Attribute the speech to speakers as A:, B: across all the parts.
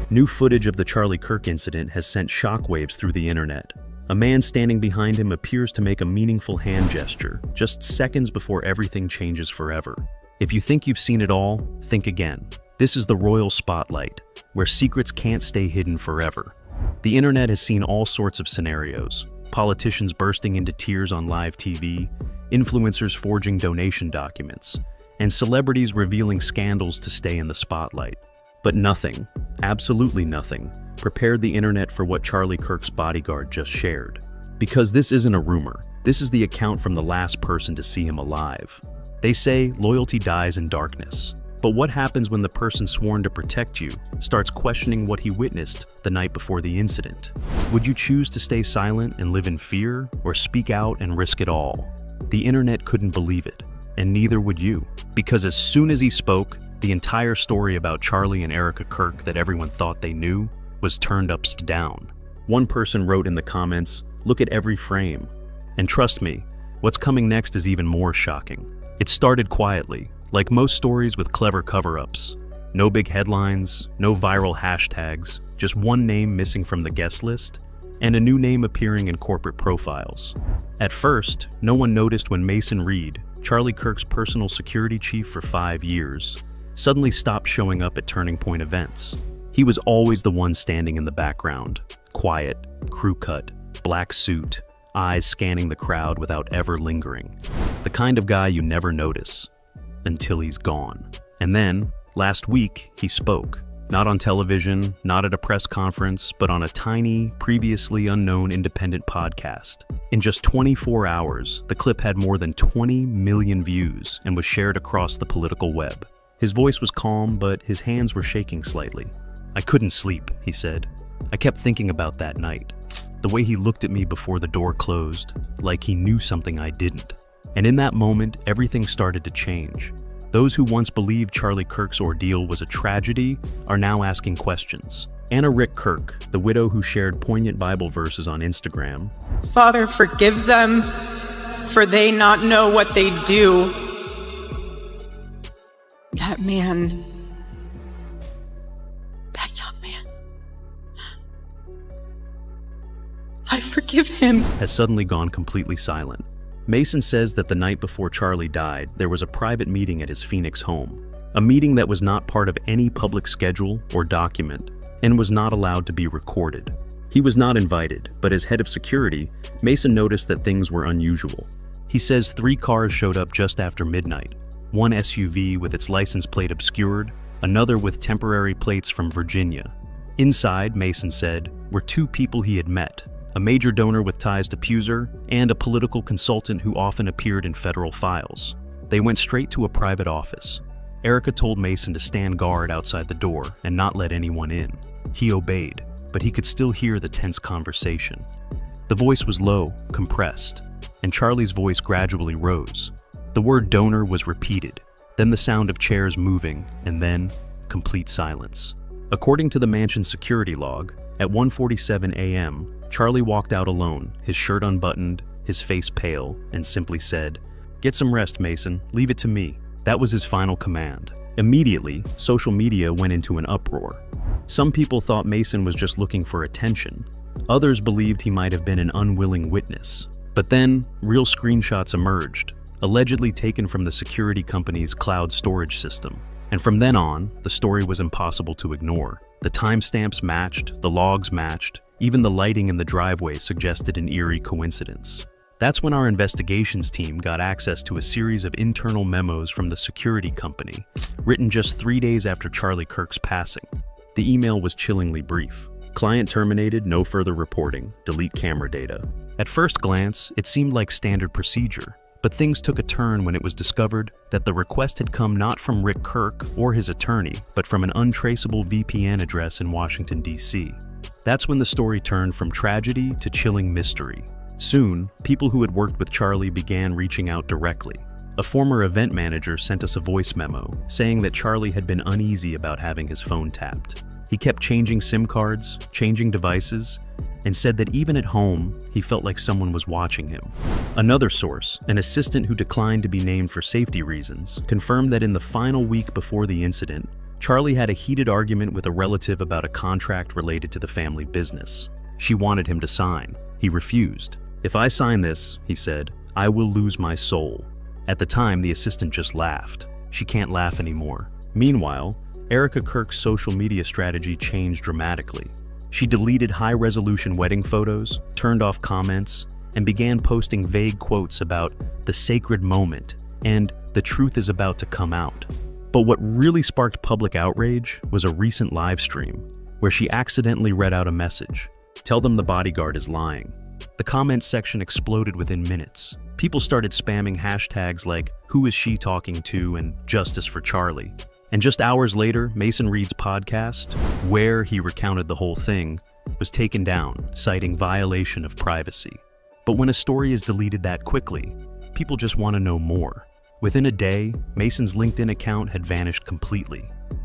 A: New footage of the Charlie Kirk incident has sent shockwaves through the internet. A man standing behind him appears to make a meaningful hand gesture, just seconds before everything changes forever. If you think you've seen it all, think again. This is the royal spotlight, where secrets can't stay hidden forever. The internet has seen all sorts of scenarios. Politicians bursting into tears on live TV, influencers forging donation documents, and celebrities revealing scandals to stay in the spotlight. But nothing, absolutely nothing, prepared the internet for what Charlie Kirk's bodyguard just shared. Because this isn't a rumor, this is the account from the last person to see him alive. They say loyalty dies in darkness. But what happens when the person sworn to protect you starts questioning what he witnessed the night before the incident? Would you choose to stay silent and live in fear, or speak out and risk it all? The internet couldn't believe it, and neither would you. Because as soon as he spoke, the entire story about Charlie and Erica Kirk that everyone thought they knew was turned upside down. One person wrote in the comments, "Look at every frame." And trust me, what's coming next is even more shocking. It started quietly, like most stories with clever cover-ups. No big headlines, no viral hashtags, just one name missing from the guest list, and a new name appearing in corporate profiles. At first, no one noticed when Mason Reed, Charlie Kirk's personal security chief for 5 years, suddenly stopped showing up at Turning Point events. He was always the one standing in the background, quiet, crew-cut, black suit, eyes scanning the crowd without ever lingering. The kind of guy you never notice, until he's gone. And then, last week, he spoke. Not on television, not at a press conference, but on a tiny, previously unknown independent podcast. In just 24 hours, the clip had more than 20 million views and was shared across the political web. His voice was calm, but his hands were shaking slightly. "I couldn't sleep," he said. "I kept thinking about that night. The way he looked at me before the door closed, like he knew something I didn't." And in that moment, everything started to change. Those who once believed Charlie Kirk's ordeal was a tragedy are now asking questions. Anna Rick Kirk, the widow who shared poignant Bible verses on Instagram,
B: "Father, forgive them, for they not know what they do." That man, that young man, I forgive him,
A: has suddenly gone completely silent. Mason says that the night before Charlie died, there was a private meeting at his Phoenix home. A meeting that was not part of any public schedule or document, and was not allowed to be recorded. He was not invited, but as head of security, Mason noticed that things were unusual. He says 3 cars showed up just after midnight. One SUV with its license plate obscured, another with temporary plates from Virginia. Inside, Mason said, were 2 people he had met, a major donor with ties to Puser, and a political consultant who often appeared in federal files. They went straight to a private office. Erica told Mason to stand guard outside the door and not let anyone in. He obeyed, but he could still hear the tense conversation. The voice was low, compressed, and Charlie's voice gradually rose. The word donor was repeated, then the sound of chairs moving, and then complete silence. According to the mansion's security log, at 1:47 a.m., Charlie walked out alone, his shirt unbuttoned, his face pale, and simply said, "Get some rest, Mason. Leave it to me." That was his final command. Immediately, social media went into an uproar. Some people thought Mason was just looking for attention. Others believed he might have been an unwilling witness. But then, real screenshots emerged, allegedly taken from the security company's cloud storage system. And from then on, the story was impossible to ignore. The timestamps matched, the logs matched, even the lighting in the driveway suggested an eerie coincidence. That's when our investigations team got access to a series of internal memos from the security company, written just 3 days after Charlie Kirk's passing. The email was chillingly brief. Client terminated, no further reporting, delete camera data. At first glance, it seemed like standard procedure. But things took a turn when it was discovered that the request had come not from Rick Kirk or his attorney, but from an untraceable VPN address in Washington, D.C. That's when the story turned from tragedy to chilling mystery. Soon, people who had worked with Charlie began reaching out directly. A former event manager sent us a voice memo saying that Charlie had been uneasy about having his phone tapped. He kept changing SIM cards, changing devices, and said that even at home, he felt like someone was watching him. Another source, an assistant who declined to be named for safety reasons, confirmed that in the final week before the incident, Charlie had a heated argument with a relative about a contract related to the family business. She wanted him to sign. He refused. "If I sign this," he said, "I will lose my soul." At the time, the assistant just laughed. She can't laugh anymore. Meanwhile, Erica Kirk's social media strategy changed dramatically. She deleted high-resolution wedding photos, turned off comments, and began posting vague quotes about the sacred moment and the truth is about to come out. But what really sparked public outrage was a recent live stream where she accidentally read out a message. "Tell them the bodyguard is lying." The comments section exploded within minutes. People started spamming hashtags like "Who is she talking to?" and "Justice for Charlie." And just hours later, Mason Reed's podcast, where he recounted the whole thing, was taken down, citing violation of privacy. But when a story is deleted that quickly, people just want to know more. Within a day, Mason's LinkedIn account had vanished completely.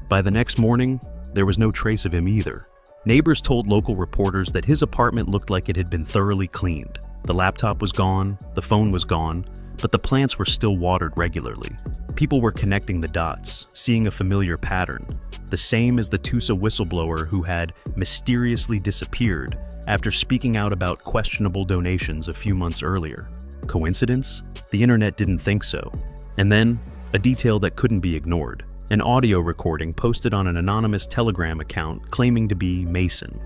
A: By the next morning, there was no trace of him either. Neighbors told local reporters that his apartment looked like it had been thoroughly cleaned. The laptop was gone, the phone was gone, but the plants were still watered regularly. People were connecting the dots, seeing a familiar pattern, the same as the Tusa whistleblower who had mysteriously disappeared after speaking out about questionable donations a few months earlier. Coincidence? The internet didn't think so. And then, a detail that couldn't be ignored. An audio recording posted on an anonymous Telegram account claiming to be Mason.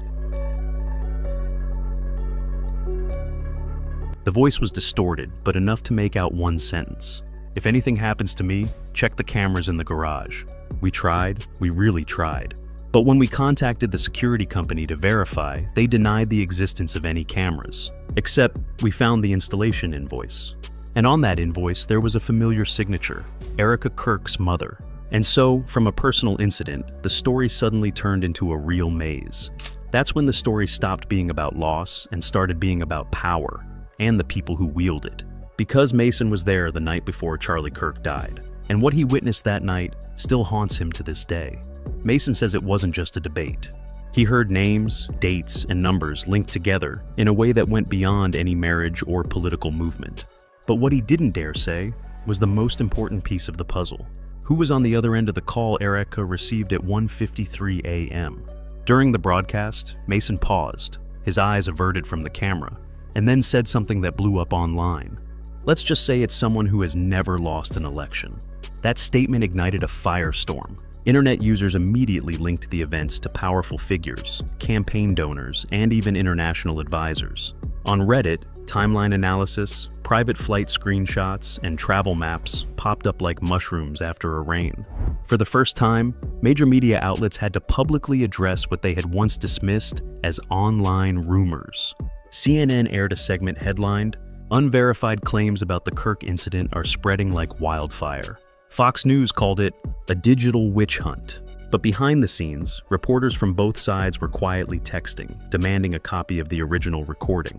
A: The voice was distorted, but enough to make out one sentence. "If anything happens to me, check the cameras in the garage. We tried, we really tried." But when we contacted the security company to verify, they denied the existence of any cameras. Except, we found the installation invoice. And on that invoice, there was a familiar signature, Erica Kirk's mother. And so, from a personal incident, the story suddenly turned into a real maze. That's when the story stopped being about loss and started being about power, and the people who wield it. Because Mason was there the night before Charlie Kirk died, and what he witnessed that night still haunts him to this day. Mason says it wasn't just a debate. He heard names, dates, and numbers linked together in a way that went beyond any marriage or political movement. But what he didn't dare say was the most important piece of the puzzle. Who was on the other end of the call Erica received at 1:53 a.m.? During the broadcast, Mason paused, his eyes averted from the camera, and then said something that blew up online. Let's just say it's someone who has never lost an election. That statement ignited a firestorm. Internet users immediately linked the events to powerful figures, campaign donors, and even international advisors. On Reddit, timeline analysis, private flight screenshots, and travel maps popped up like mushrooms after a rain. For the first time, major media outlets had to publicly address what they had once dismissed as online rumors. CNN aired a segment headlined, "Unverified claims about the Kirk incident are spreading like wildfire." Fox News called it a digital witch hunt. But behind the scenes, reporters from both sides were quietly texting, demanding a copy of the original recording.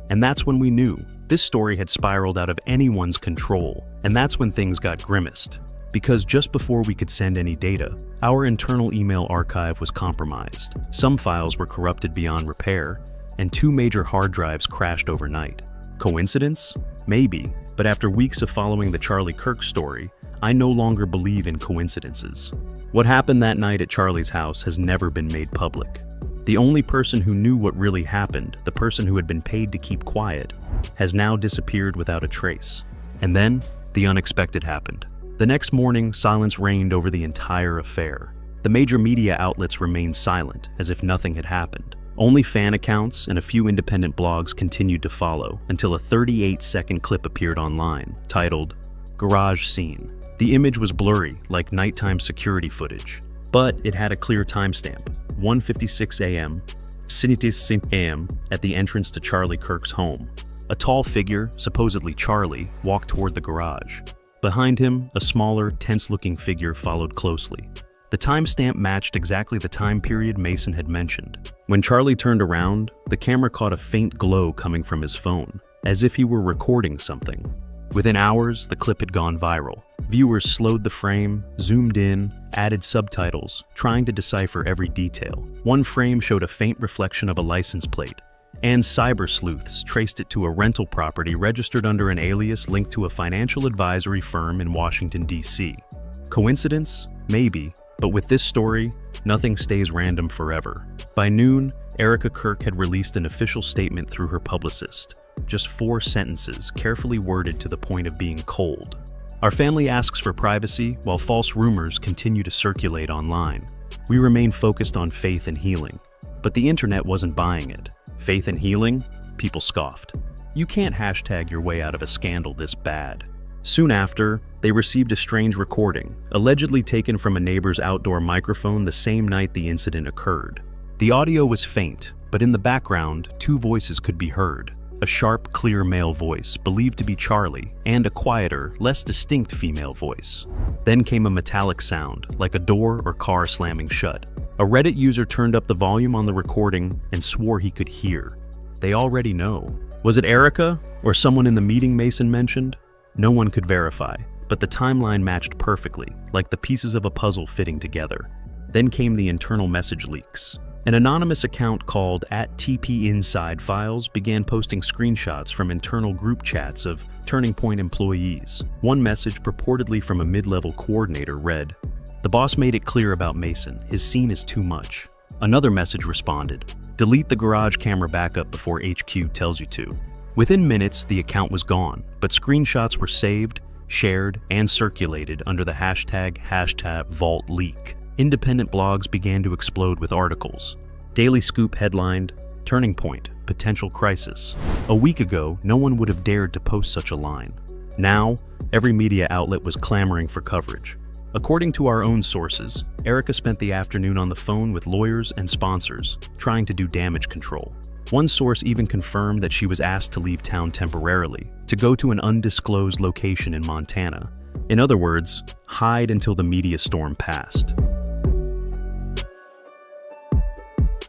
A: And that's when we knew this story had spiraled out of anyone's control, and that's when things got grimmest. Because just before we could send any data, our internal email archive was compromised. Some files were corrupted beyond repair, and 2 major hard drives crashed overnight. Coincidence? Maybe, but after weeks of following the Charlie Kirk story, I no longer believe in coincidences. What happened that night at Charlie's house has never been made public. The only person who knew what really happened, the person who had been paid to keep quiet, has now disappeared without a trace. And then, the unexpected happened. The next morning, silence reigned over the entire affair. The major media outlets remained silent, as if nothing had happened. Only fan accounts and a few independent blogs continued to follow until a 38-second clip appeared online, titled, "Garage Scene." The image was blurry, like nighttime security footage, but it had a clear timestamp, 1:56 a.m., 6 a.m. at the entrance to Charlie Kirk's home. A tall figure, supposedly Charlie, walked toward the garage. Behind him, a smaller, tense-looking figure followed closely. The timestamp matched exactly the time period Mason had mentioned. When Charlie turned around, the camera caught a faint glow coming from his phone, as if he were recording something. Within hours, the clip had gone viral. Viewers slowed the frame, zoomed in, added subtitles, trying to decipher every detail. One frame showed a faint reflection of a license plate, and cyber sleuths traced it to a rental property registered under an alias linked to a financial advisory firm in Washington, D.C. Coincidence? Maybe, But with this story, nothing stays random forever. By noon, Erica Kirk had released an official statement through her publicist. Just 4 sentences, carefully worded to the point of being cold. Our family asks for privacy while false rumors continue to circulate online. We remain focused on faith and healing. But the internet wasn't buying it. Faith and healing? People scoffed. You can't hashtag your way out of a scandal this bad. Soon after, they received a strange recording, allegedly taken from a neighbor's outdoor microphone the same night the incident occurred. The audio was faint, but in the background, 2 voices could be heard. A sharp, clear male voice, believed to be Charlie, and a quieter, less distinct female voice. Then came a metallic sound, like a door or car slamming shut. A Reddit user turned up the volume on the recording and swore he could hear. They already know. Was it Erica, or someone in the meeting Mason mentioned? No one could verify, but the timeline matched perfectly, like the pieces of a puzzle fitting together. Then came the internal message leaks. An anonymous account called @TPInsideFiles began posting screenshots from internal group chats of Turning Point employees. One message, purportedly from a mid-level coordinator, read, "The boss made it clear about Mason. His scene is too much." Another message responded, "Delete the garage camera backup before HQ tells you to." Within minutes, the account was gone, but screenshots were saved, shared, and circulated under the hashtag #VaultLeak. Independent blogs began to explode with articles. Daily Scoop headlined, "Turning Point, Potential Crisis." A week ago, no one would have dared to post such a line. Now, every media outlet was clamoring for coverage. According to our own sources, Erica spent the afternoon on the phone with lawyers and sponsors, trying to do damage control. One source even confirmed that she was asked to leave town temporarily, to go to an undisclosed location in Montana. In other words, hide until the media storm passed.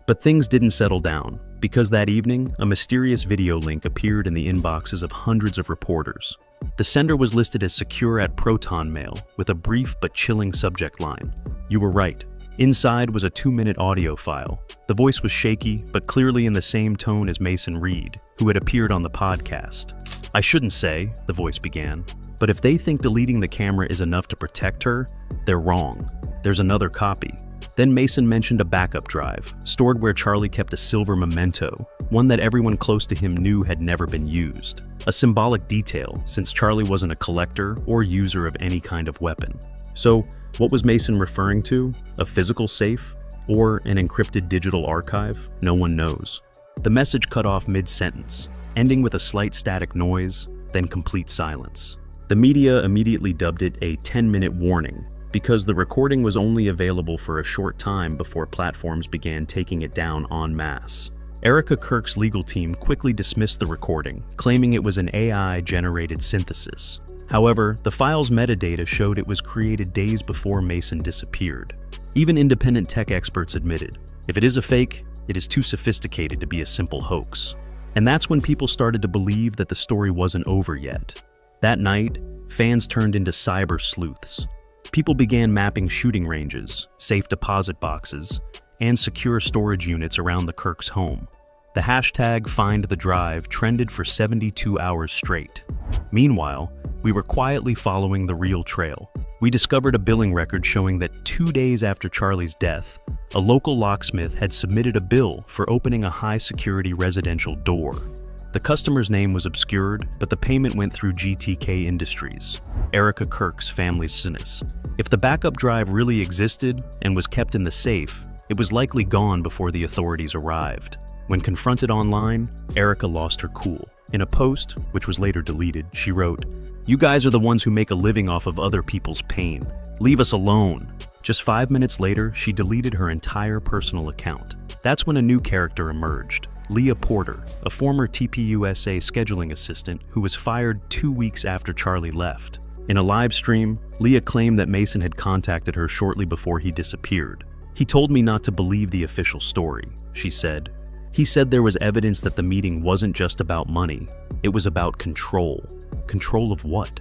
A: But things didn't settle down, because that evening, a mysterious video link appeared in the inboxes of hundreds of reporters. The sender was listed as secure at Proton Mail, with a brief but chilling subject line. You were right. Inside was a 2-minute audio file. The voice was shaky, but clearly in the same tone as Mason Reed, who had appeared on the podcast. "I shouldn't say," the voice began, "but if they think deleting the camera is enough to protect her, they're wrong. There's another copy." Then Mason mentioned a backup drive, stored where Charlie kept a silver memento, one that everyone close to him knew had never been used. A symbolic detail, since Charlie wasn't a collector or user of any kind of weapon. So, what was Mason referring to? A physical safe? Or an encrypted digital archive? No one knows. The message cut off mid-sentence, ending with a slight static noise, then complete silence. The media immediately dubbed it a 10-minute warning, because the recording was only available for a short time before platforms began taking it down en masse. Erica Kirk's legal team quickly dismissed the recording, claiming it was an AI-generated synthesis. However, the file's metadata showed it was created days before Mason disappeared. Even independent tech experts admitted, if it is a fake, it is too sophisticated to be a simple hoax. And that's when people started to believe that the story wasn't over yet. That night, fans turned into cyber sleuths. People began mapping shooting ranges, safe deposit boxes, and secure storage units around the Kirk's home. The hashtag #FindTheDrive trended for 72 hours straight. Meanwhile, we were quietly following the real trail. We discovered a billing record showing that 2 days after Charlie's death, a local locksmith had submitted a bill for opening a high-security residential door. The customer's name was obscured, but the payment went through GTK Industries, Erica Kirk's family's business. If the backup drive really existed and was kept in the safe, it was likely gone before the authorities arrived. When confronted online, Erica lost her cool. In a post, which was later deleted, she wrote, "You guys are the ones who make a living off of other people's pain. Leave us alone." Just 5 minutes later, she deleted her entire personal account. That's when a new character emerged. Leah Porter, a former TPUSA scheduling assistant who was fired 2 weeks after Charlie left. In a live stream, Leah claimed that Mason had contacted her shortly before he disappeared. "He told me not to believe the official story," she said. "He said there was evidence that the meeting wasn't just about money, it was about control." Control of what?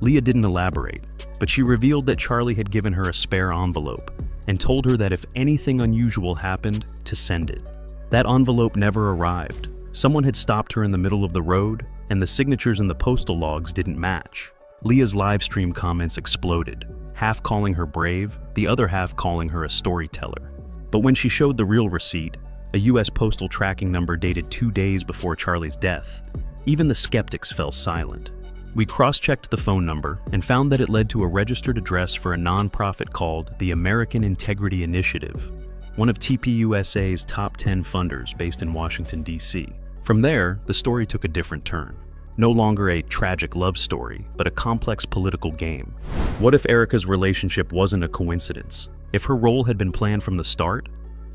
A: Leah didn't elaborate, but she revealed that Charlie had given her a spare envelope and told her that if anything unusual happened, to send it. That envelope never arrived. Someone had stopped her in the middle of the road, and the signatures in the postal logs didn't match. Leah's livestream comments exploded, half calling her brave, the other half calling her a storyteller. But when she showed the real receipt, a US postal tracking number dated 2 days before Charlie's death, even the skeptics fell silent. We cross-checked the phone number and found that it led to a registered address for a nonprofit called the American Integrity Initiative, one of TPUSA's top 10 funders based in Washington, D.C. From there, the story took a different turn. No longer a tragic love story, but a complex political game. What if Erica's relationship wasn't a coincidence? If her role had been planned from the start?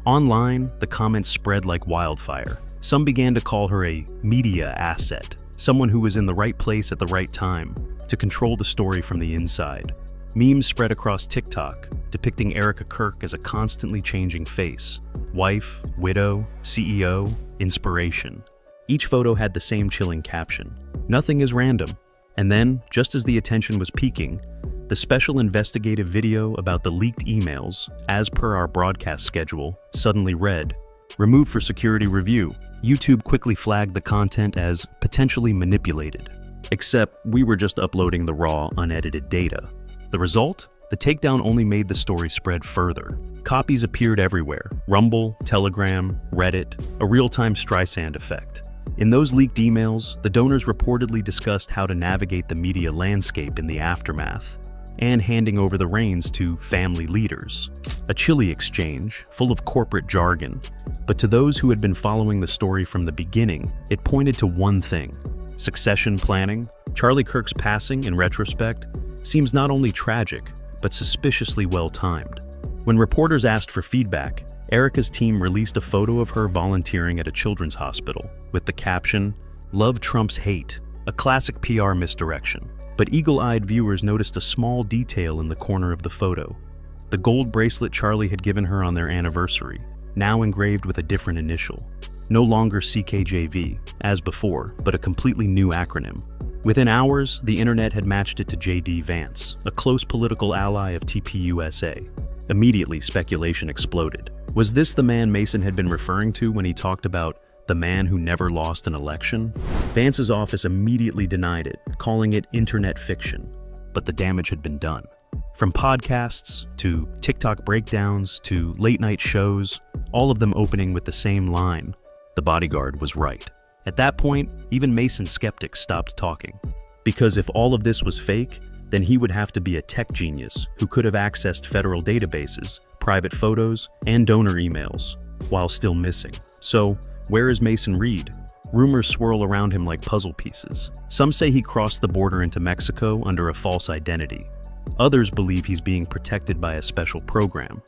A: Online, the comments spread like wildfire. Some began to call her a media asset, someone who was in the right place at the right time to control the story from the inside. Memes spread across TikTok, depicting Erica Kirk as a constantly changing face. Wife, widow, CEO, inspiration. Each photo had the same chilling caption: "Nothing is random." And then, just as the attention was peaking, the special investigative video about the leaked emails, as per our broadcast schedule, suddenly read, "Removed for security review." YouTube quickly flagged the content as potentially manipulated. Except we were just uploading the raw, unedited data. The result? The takedown only made the story spread further. Copies appeared everywhere: Rumble, Telegram, Reddit, a real-time Streisand effect. In those leaked emails, the donors reportedly discussed how to navigate the media landscape in the aftermath, and handing over the reins to family leaders. A chilly exchange, full of corporate jargon, but to those who had been following the story from the beginning, it pointed to one thing: succession planning. Charlie Kirk's passing, in retrospect, seems not only tragic, but suspiciously well-timed. When reporters asked for feedback, Erica's team released a photo of her volunteering at a children's hospital, with the caption, "Love trumps hate," a classic PR misdirection. But eagle-eyed viewers noticed a small detail in the corner of the photo: the gold bracelet Charlie had given her on their anniversary, now engraved with a different initial. No longer CKJV, as before, but a completely new acronym. Within hours, the internet had matched it to J.D. Vance, a close political ally of TPUSA. Immediately, speculation exploded. Was this the man Mason had been referring to when he talked about the man who never lost an election? Vance's office immediately denied it, calling it internet fiction. But the damage had been done. From podcasts, to TikTok breakdowns, to late-night shows, all of them opening with the same line: "The Bodyguard was right." At that point, even Mason's skeptics stopped talking. Because if all of this was fake, then he would have to be a tech genius who could have accessed federal databases, private photos, and donor emails, while still missing. So, where is Mason Reed? Rumors swirl around him like puzzle pieces. Some say he crossed the border into Mexico under a false identity. Others believe he's being protected by a special program.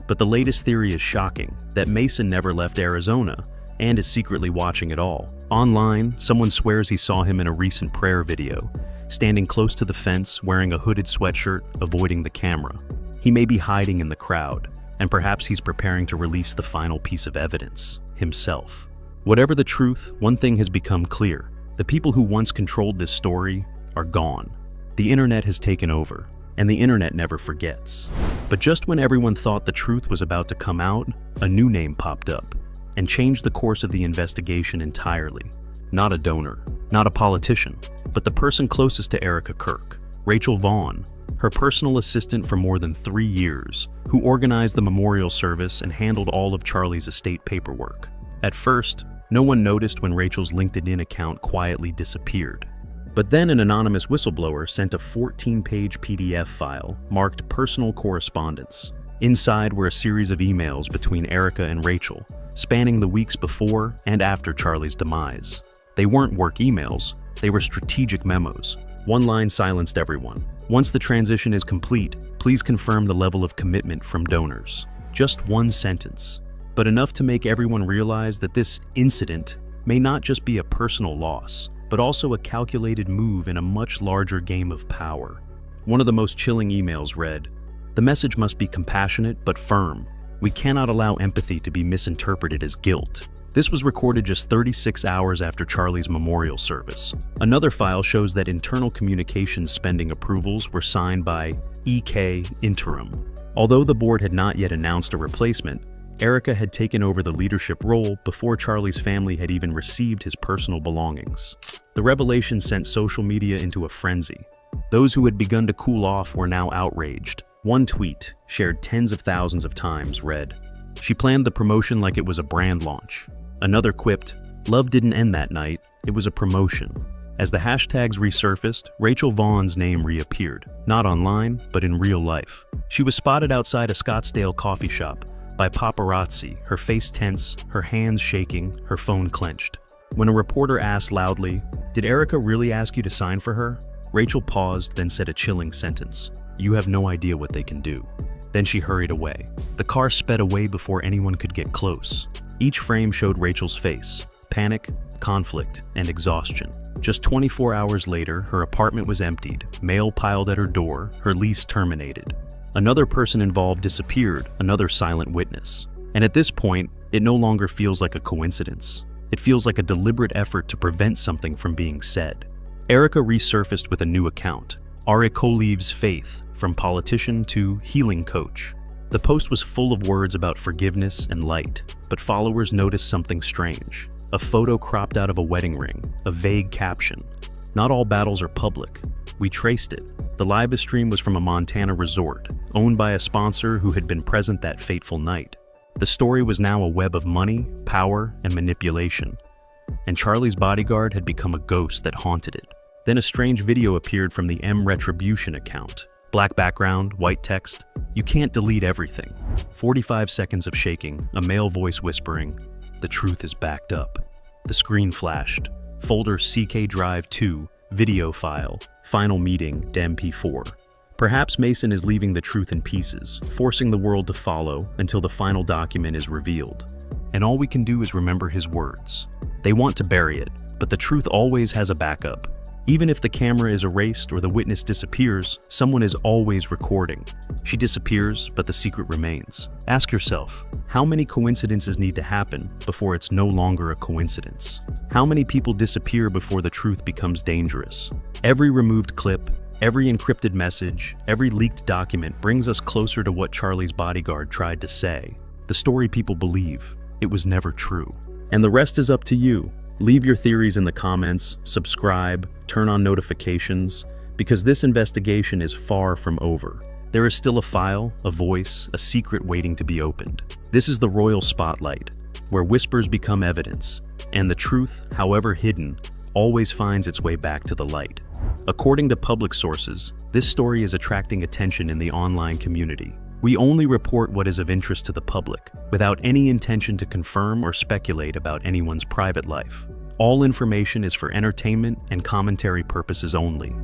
A: But the latest theory is shocking: that Mason never left Arizona and is secretly watching it all. Online, someone swears he saw him in a recent prayer video, standing close to the fence, wearing a hooded sweatshirt, avoiding the camera. He may be hiding in the crowd, and perhaps he's preparing to release the final piece of evidence: himself. Whatever the truth, one thing has become clear: the people who once controlled this story are gone. The internet has taken over, and the internet never forgets. But just when everyone thought the truth was about to come out, a new name popped up and changed the course of the investigation entirely. Not a donor, not a politician, but the person closest to Erica Kirk, Rachel Vaughn, her personal assistant for more than 3 years, who organized the memorial service and handled all of Charlie's estate paperwork. At first, no one noticed when Rachel's LinkedIn account quietly disappeared. But then an anonymous whistleblower sent a 14-page PDF file marked personal correspondence. Inside were a series of emails between Erica and Rachel, spanning the weeks before and after Charlie's demise. They weren't work emails, they were strategic memos. One line silenced everyone: "Once the transition is complete, please confirm the level of commitment from donors." Just one sentence, but enough to make everyone realize that this incident may not just be a personal loss, but also a calculated move in a much larger game of power. One of the most chilling emails read, "The message must be compassionate but firm. We cannot allow empathy to be misinterpreted as guilt." This was recorded just 36 hours after Charlie's memorial service. Another file shows that internal communications spending approvals were signed by EK Interim. Although the board had not yet announced a replacement, Erica had taken over the leadership role before Charlie's family had even received his personal belongings. The revelation sent social media into a frenzy. Those who had begun to cool off were now outraged. One tweet, shared tens of thousands of times, read, "She planned the promotion like it was a brand launch." Another quipped, "Love didn't end that night, it was a promotion." As the hashtags resurfaced, Rachel Vaughn's name reappeared, not online, but in real life. She was spotted outside a Scottsdale coffee shop by paparazzi, her face tense, her hands shaking, her phone clenched. When a reporter asked loudly, "Did Erica really ask you to sign for her?" Rachel paused, then said a chilling sentence, "You have no idea what they can do." Then she hurried away. The car sped away before anyone could get close. Each frame showed Rachel's face, panic, conflict, and exhaustion. Just 24 hours later, her apartment was emptied, mail piled at her door, her lease terminated. Another person involved disappeared, another silent witness. And at this point, it no longer feels like a coincidence. It feels like a deliberate effort to prevent something from being said. Erica resurfaced with a new account, Ari Koliv's Faith, from politician to healing coach. The post was full of words about forgiveness and light, but followers noticed something strange. A photo cropped out of a wedding ring, a vague caption. "Not all battles are public." We traced it. The live stream was from a Montana resort, owned by a sponsor who had been present that fateful night. The story was now a web of money, power, and manipulation. And Charlie's bodyguard had become a ghost that haunted it. Then a strange video appeared from the M Retribution account. Black background, white text. "You can't delete everything." 45 seconds of shaking, a male voice whispering, "The truth is backed up." The screen flashed. Folder CK Drive 2, video file, final meeting, MP4. Perhaps Mason is leaving the truth in pieces, forcing the world to follow until the final document is revealed. And all we can do is remember his words. They want to bury it, but the truth always has a backup. Even if the camera is erased or the witness disappears, someone is always recording. She disappears, but the secret remains. Ask yourself, how many coincidences need to happen before it's no longer a coincidence? How many people disappear before the truth becomes dangerous? Every removed clip, every encrypted message, every leaked document brings us closer to what Charlie's bodyguard tried to say. The story people believe, it was never true. And the rest is up to you. Leave your theories in the comments, subscribe, turn on notifications, because this investigation is far from over. There is still a file, a voice, a secret waiting to be opened. This is the Royal Spotlight, where whispers become evidence, and the truth, however hidden, always finds its way back to the light. According to public sources, this story is attracting attention in the online community. We only report what is of interest to the public, without any intention to confirm or speculate about anyone's private life. All information is for entertainment and commentary purposes only.